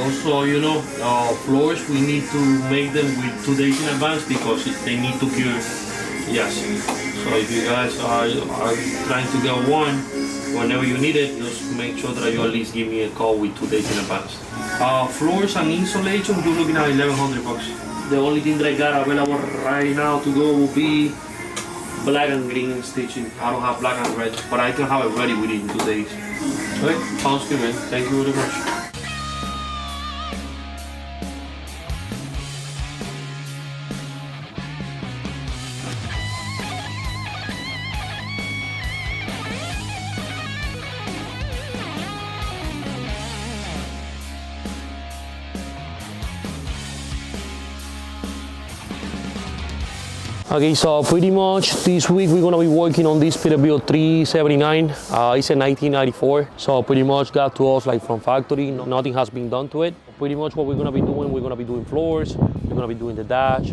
also, floors, we need to make them with 2 days in advance because they need to cure. Yes. So if you guys are trying to get one, whenever you need it, just make sure that you at least give me a call with 2 days in advance. Floors and insulation, you're looking at 1,100 bucks. The only thing that I got available right now to go will be black and green stitching. I don't have black and red, but I can have it ready within 2 days. Okay, sounds good, man. Thank you very much. Okay, so pretty much this week we're gonna be working on this Peterbilt 379. It's a 1994, so pretty much got to us like from factory. Nothing has been done to it. Pretty much what we're gonna be doing floors, we're gonna be doing the dash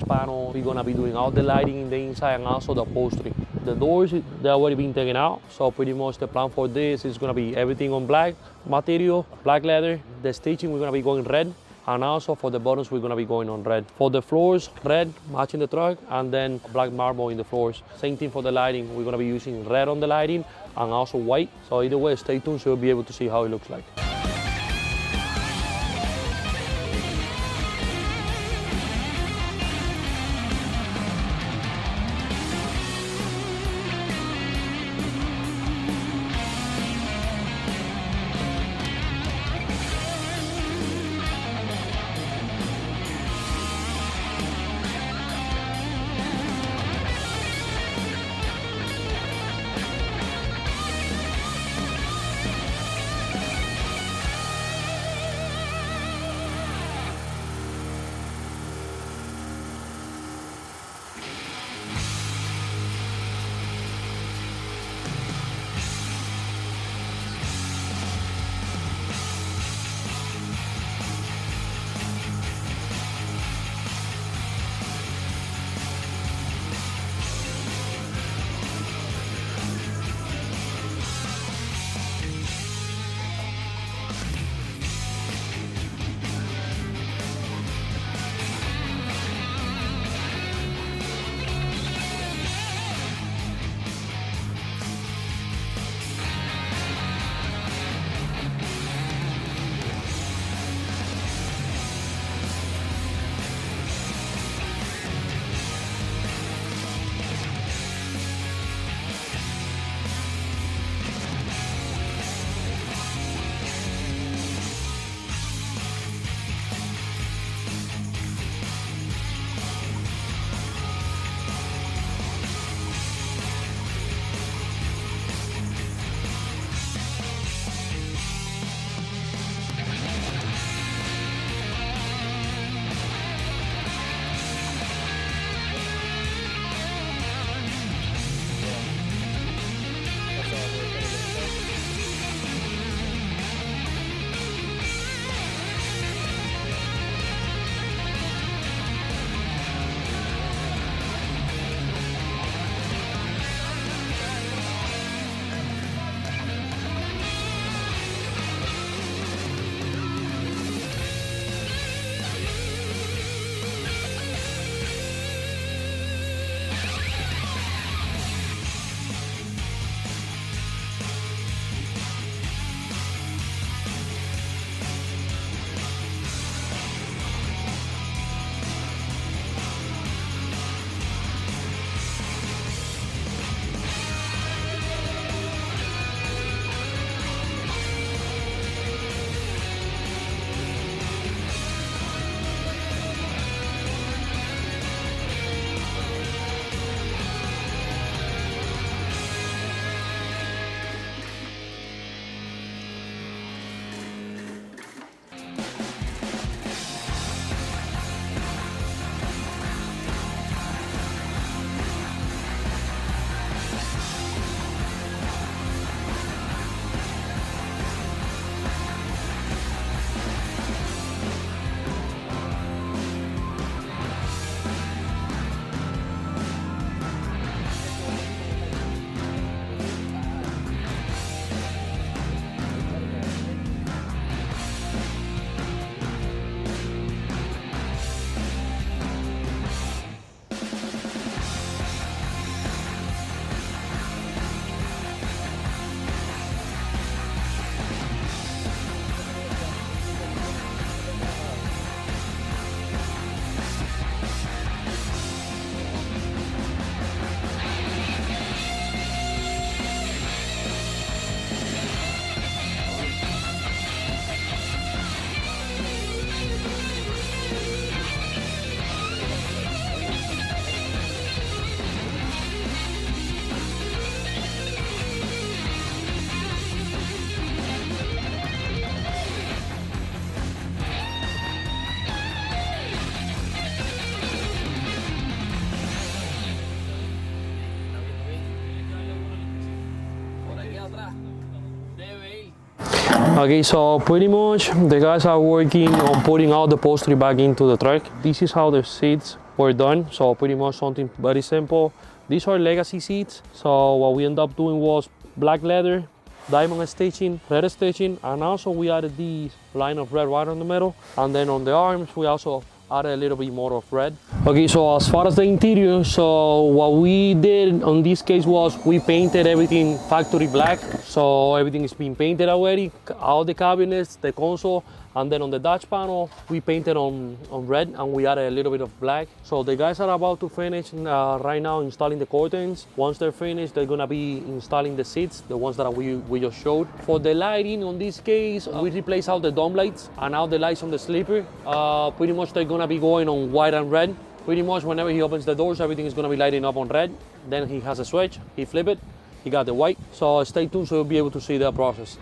panel, we're gonna be doing all the lighting in the inside and also the upholstery. The doors, they already been taken out, so pretty much the plan for this is gonna be everything on black material, black leather. The stitching, we're gonna be going red. And also for the buttons, we're gonna be going on red. For the floors, red, matching the truck, and then black marble in the floors. Same thing for the lighting. We're gonna be using red on the lighting and also white. So either way, stay tuned so you'll be able to see how it looks like. Okay, so pretty much the guys are working on putting all the upholstery back into the truck. This is how the seats were done. So pretty much something very simple. These are legacy seats. So what we end up doing was black leather, diamond stitching, red stitching, and also we added this line of red right on the middle. And then on the arms, we also added a little bit more of red. Okay, so as far as the interior, so what we did on this case was we painted everything factory black. So everything is being painted already, all the cabinets, the console, and then on the dash panel, we painted on red and we added a little bit of black. So the guys are about to finish right now installing the curtains. Once they're finished, they're gonna be installing the seats, the ones that we just showed. For the lighting, on this case, we replaced all the dome lights and all the lights on the sleeper. Pretty much they're gonna be going on white and red. Pretty much whenever he opens the doors, everything is gonna be lighting up on red. Then he has a switch, he flip it, he got the white. So stay tuned so you'll be able to see that process.